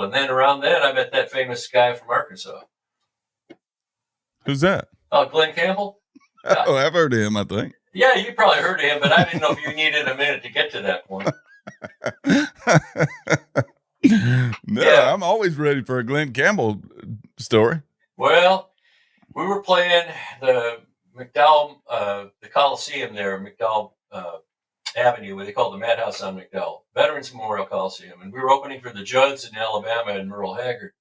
And then around then, I met that famous guy from Arkansas. Who's that? Oh, Glen Campbell. Oh, I've heard of him, I think. Yeah, you probably heard of him, but I didn't know if you needed a minute to get to that point. No, Yeah. I'm always ready for a Glen Campbell story. Well, we were playing the McDowell, the Coliseum there, McDowell Avenue, what they call the Madhouse on McDowell, Veterans Memorial Coliseum, and we were opening for the Judds in Alabama and Merle Haggard.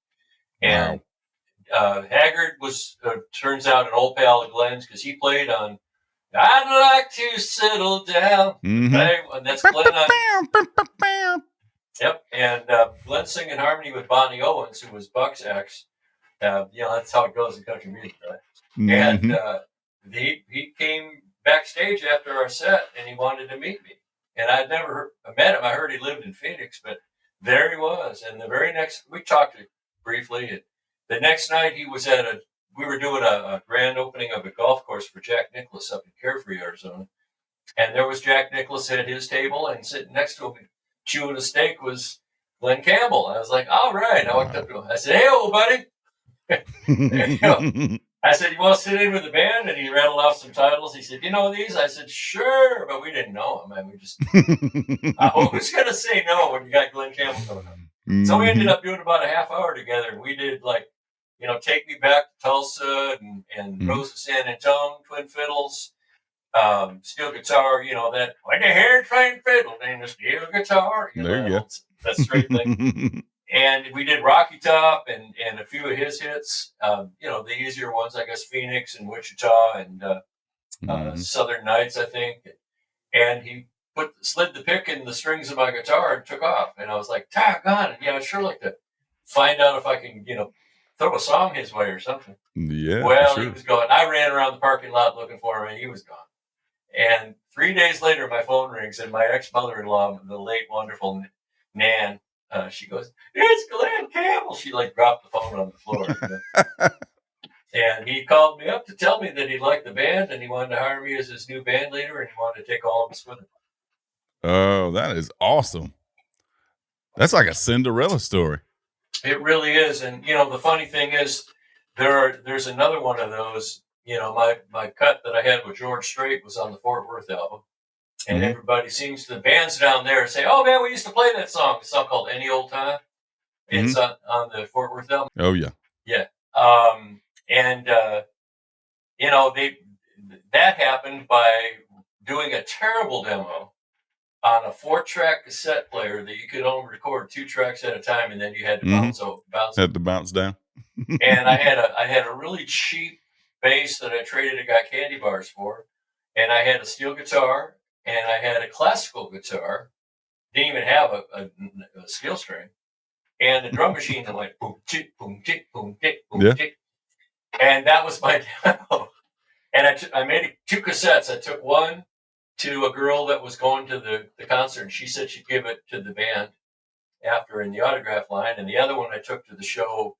And Haggard was, turns out, an old pal of Glen's because he played on "I'd Like to Settle Down." And that's Glen on. Yep, and Glen singing harmony with Bonnie Owens, who was Buck's ex. That's how it goes in country music, right? And he came backstage after our set, and he wanted to meet me. And I'd never met him. I heard he lived in Phoenix, but there he was. And the very next, we talked briefly. And the next night, he was we were doing a grand opening of a golf course for Jack Nicklaus up in Carefree, Arizona. And there was Jack Nicklaus at his table, and sitting next to him, chewing a steak, was Glen Campbell. I was like, all right. I walked up to him. I said, hey, old buddy. I said, you want to sit in with the band? And he rattled off some titles. He said, you know these? I said, sure. But we didn't know him. And we just, who's going to say no when you got Glen Campbell coming up? So we ended up doing about a half hour together. And we did Take Me Back to Tulsa and Rose of San Antonio, Twin Fiddles. Steel guitar, that when the hair train fiddle and the steel guitar, there you go. That straight thing. And we did Rocky Top and a few of his hits, the easier ones, I guess, Phoenix and Wichita and Southern Nights, I think. And he slid the pick in the strings of my guitar and took off. And I was like, God, I'd sure like to find out if I can, throw a song his way or something. Yeah. Well, sure. He was gone. I ran around the parking lot looking for him, and he was gone. And 3 days later, my phone rings, and my ex-mother-in-law, the late, wonderful Nan, she goes, it's Glen Campbell. She dropped the phone on the floor. And he called me up to tell me that he liked the band, and he wanted to hire me as his new band leader, and he wanted to take all of us with him. Oh, that is awesome. That's like a Cinderella story. It really is. And, the funny thing is, there's another one of those. My cut that I had with George Strait was on the Fort Worth album. And everybody the bands down there say, oh, man, we used to play that song. It's a song called Any Old Time. It's on the Fort Worth album. Oh, yeah. Yeah. That happened by doing a terrible demo on a 4-track cassette player that you could only record 2 tracks at a time, and then you had to bounce. Had to bounce down. And I had a really cheap bass that I traded a guy candy bars for, and I had a steel guitar, and I had a classical guitar. Didn't even have a steel string, and a drum machine that went boom tick boom tick boom tick boom tick, and that was my demo. And I made 2 cassettes. I took one to a girl that was going to the concert, and she said she'd give it to the band after in the autograph line, and the other one I took to the show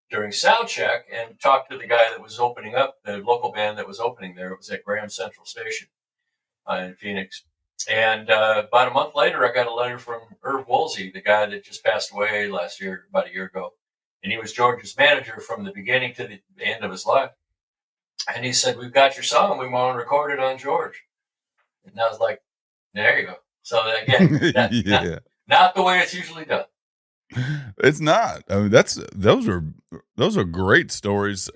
during sound check and talked to the guy that was opening up, the local band that was opening there. It was at Graham Central Station in Phoenix. And about a month later, I got a letter from Irv Woolsey, the guy that just passed away last year, about a year ago. And he was George's manager from the beginning to the end of his life. And he said, we've got your song. We want to record it on George. And I was like, there you go. So again, not the way it's usually done. It's not. I mean, those are great stories,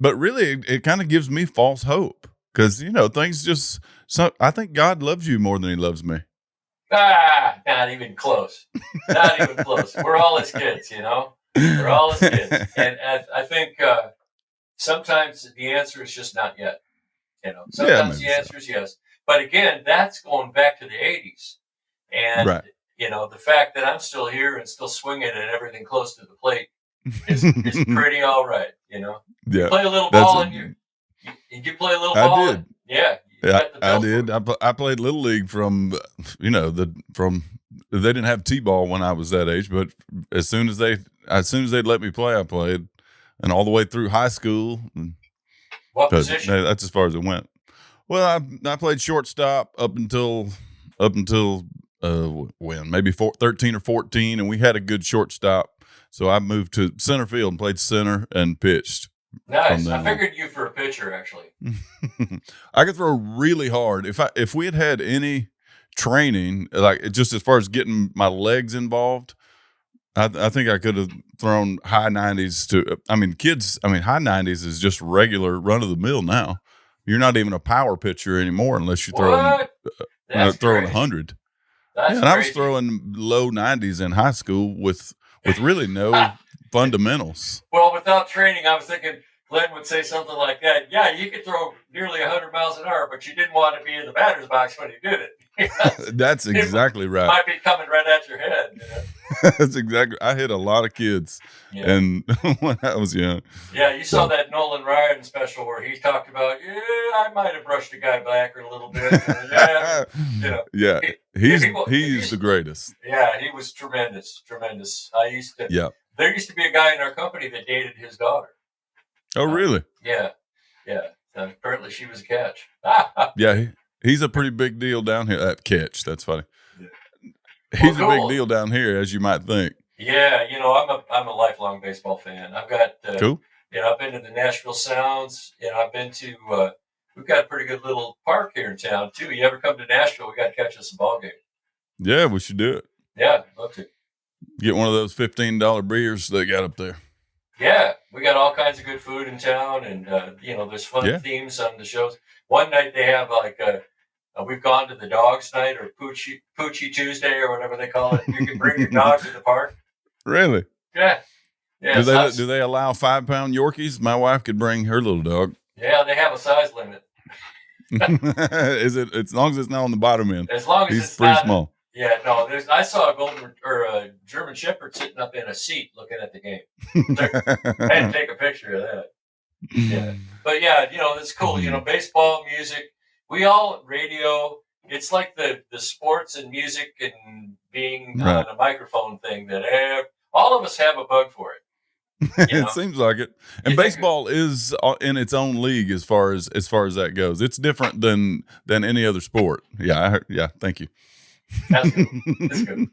but really, it kind of gives me false hope because things just. So I think God loves you more than He loves me. Not even close. Not even close. We're all His kids, We're all His kids, and I think sometimes the answer is just not yet. Sometimes the answer is yes, but again, that's going back to the '80s, and. Right. The fact that I'm still here and still swinging and everything close to the plate is pretty all right. Yeah. You play a little ball Did you play a little ball? I did. Yeah. I did. I played Little League from they didn't have T-ball when I was that age, but as soon as they'd let me play, I played, and all the way through high school. What position? That's as far as it went. Well, I played shortstop up until when maybe 13 or 14, and we had a good shortstop, So I moved to center field and played center and pitched. Nice. I figured you for a pitcher, actually. I could throw really hard. If we had any training, like just as far as getting my legs involved, I think I could have thrown high 90s to. I mean, high 90s is just regular run of the mill now. You're not even a power pitcher anymore unless you're throwing 100. That's and crazy. I was throwing low 90s in high school with really no fundamentals. Well, without training, I was thinking Glenn would say something like that. Yeah, you could throw nearly 100 miles an hour, but you didn't want to be in the batter's box when you did it. That's exactly right. It might be coming right at your head. You know? That's exactly. I hit a lot of kids, and when I was young. Yeah, you saw that Nolan Ryan special where he talked about, I might have brushed a guy back a little bit. He's the greatest. Yeah, he was tremendous. There used to be a guy in our company that dated his daughter. Oh, really? Yeah. Apparently she was a catch. Yeah, he's a pretty big deal down here. That catch, that's funny. He's a big deal down here, as you might think. Yeah, I'm a lifelong baseball fan. I've got cool. I've been to the Nashville Sounds. I've been to. We've got a pretty good little park here in town too. You ever come to Nashville? We got to catch us a ball game. Yeah, we should do it. Yeah, love to. Get one of those $15 beers they got up there. Yeah, we got all kinds of good food in town, and there's fun themes on the shows. One night they have we've gone to the Dogs Night or Poochie Tuesday or whatever they call it. You can bring your dogs to the park. Really? Yeah. Do they allow 5-pound Yorkies? My wife could bring her little dog. Yeah, they have a size limit. Is it as long as it's not on the bottom end? As long as he's pretty small. Yeah, no. I saw a German Shepherd sitting up in a seat looking at the game. I had to take a picture of that. Yeah, but it's cool. Baseball, music. We all radio. It's like the sports and music and being on a microphone thing that all of us have a bug for it. It seems like it. And baseball is in its own league as far as that goes. It's different than any other sport. Yeah, thank you. That's good. That's good.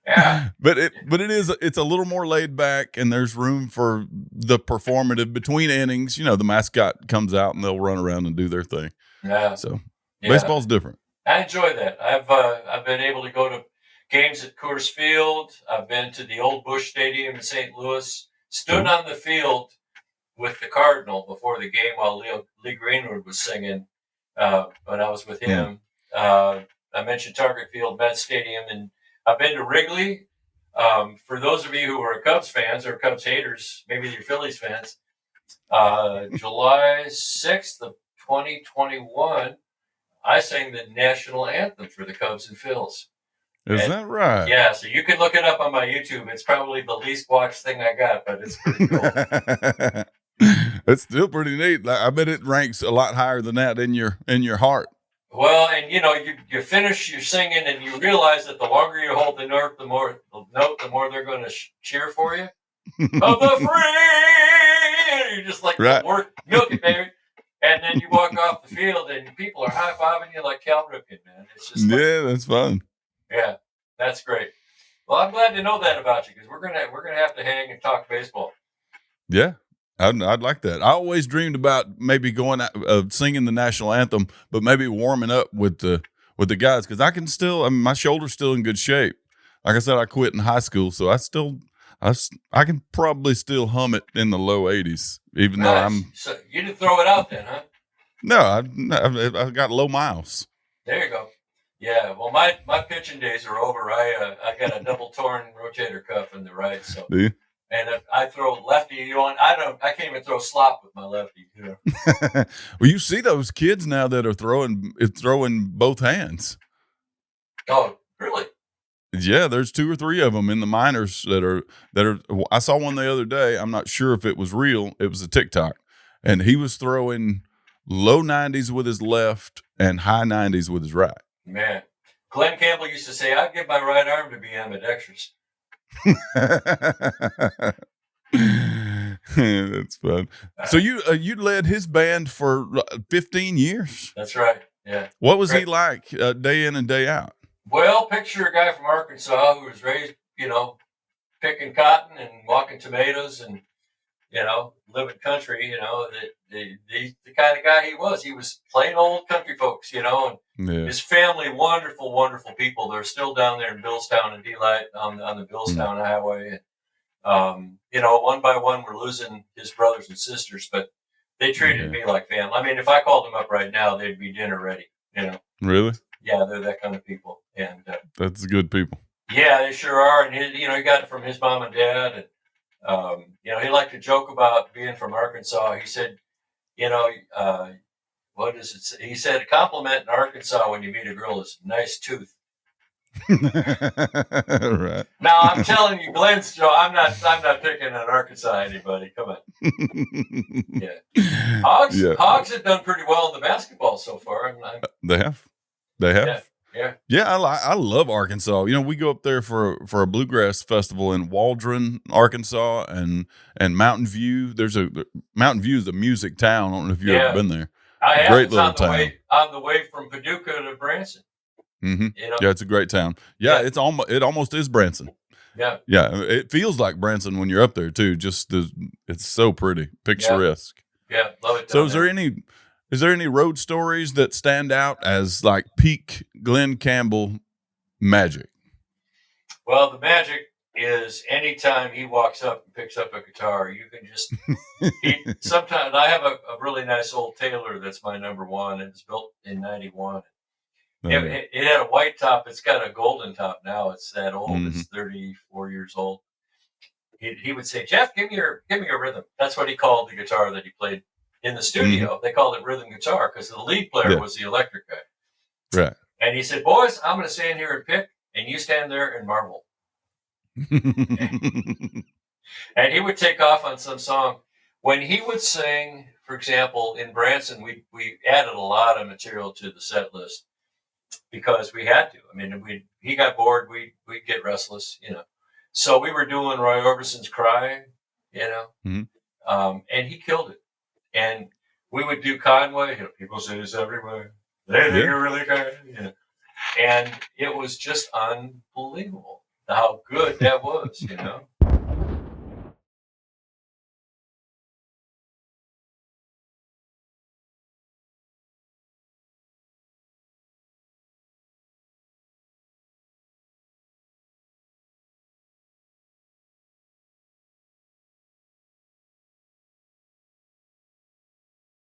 Yeah. But it's a little more laid back, and there's room for the performative between innings. The mascot comes out and they'll run around and do their thing. Yeah. So baseball's different. I enjoy that. I've been able to go to games at Coors Field. I've been to the old Busch Stadium in St. Louis. Stood on the field with the Cardinal before the game while Lee Greenwood was singing when I was with him. I mentioned Target Field, Met Stadium, and I've been to Wrigley. For those of you who are Cubs fans or Cubs haters, maybe you're Phillies fans, July 6th of 2021, I sang the national anthem for the Cubs and Phils. Is that right? Yeah, so you can look it up on my YouTube. It's probably the least watched thing I got, but it's pretty cool. It's still pretty neat. I bet it ranks a lot higher than that in your heart. Well, and you finish your singing, and you realize that the longer you hold the note, the more they're going to cheer for you. Of the free, you're just like milk it, baby. And then you walk off the field, and people are high fiving you like Cal Ripken, man. It's just that's fun. Yeah, that's great. Well, I'm glad to know that about you because we're gonna have to hang and talk baseball. Yeah, I'd like that. I always dreamed about maybe going out, singing the national anthem, but maybe warming up with the guys because I can still. I mean, my shoulder's still in good shape. Like I said, I quit in high school, so I can probably still hum it in the low 80s, even though I'm. So you didn't throw it out then, huh? No, I got low miles. There you go. Yeah, well, my pitching days are over. I got a double torn rotator cuff in the right, so. Do you? And if I throw lefty, I can't even throw slop with my lefty. Well, you see those kids now that are throwing both hands. Oh, really? Yeah, there's 2 or 3 of them in the minors that are. I saw one the other day. I'm not sure if it was real. It was a TikTok, and he was throwing low 90s with his left and high 90s with his right. Man, Glen Campbell used to say, "I'd give my right arm to be ambidextrous." That's fun. So you led his band for 15 years. That's right. Yeah. What was he like day in and day out? Well, picture a guy from Arkansas who was raised, picking cotton and walking tomatoes and, living country, the kind of guy he was. He was plain old country folks, and Yeah. his family, wonderful, wonderful people. They're still down there in Billstown and Delight on the Billstown Highway. And, one by one, we're losing his brothers and sisters, but they treated me like family. I mean, if I called them up right now, they'd be dinner ready, Really? Yeah, they're that kind of people. And that's good people. yeah, they sure are. And he got it from his mom and dad. And he liked to joke about being from Arkansas. He said, what is it? He said a compliment in Arkansas when you meet a girl is nice tooth. Right. Now I'm telling you, Glen's Joe. I'm not picking on Arkansas anybody. Come on. Yeah. Hogs have done pretty well in the basketball so far. They have. Yeah. I love Arkansas. We go up there for a bluegrass festival in Waldron, Arkansas, and Mountain View. Mountain View is a music town. I don't know if you've ever been there. I have. Great It's little town. On the way from Paducah to Branson. Mm-hmm. Yeah, it's a great town. Yeah, it almost is Branson. Yeah. It feels like Branson when you're up there too. It's so pretty, picturesque. Yeah, love it. So is there any road stories that stand out as like peak Glen Campbell magic? Well, the magic is anytime he walks up and picks up a guitar, you can just. Sometimes I have a really nice old Taylor that's my number one. It was built in '91. It had a white top. It's got a golden top now. It's that old. Mm-hmm. It's 34 years old. He would say, "Jeff, give me your rhythm." That's what he called the guitar that he played in the studio. Mm-hmm. They called it rhythm guitar because the lead player was the electric guy. Right. And he said, "Boys, I'm going to stand here and pick, and you stand there and marvel." And he would take off on some song. When he would sing, for example, in Branson, we added a lot of material to the set list. Because we had to. I mean, he got bored. We'd get restless, So we were doing Roy Orbison's "Cry," mm-hmm. And he killed it. And we would do Conway. People say it's everywhere. They think you're really good. And it was just unbelievable how good that was.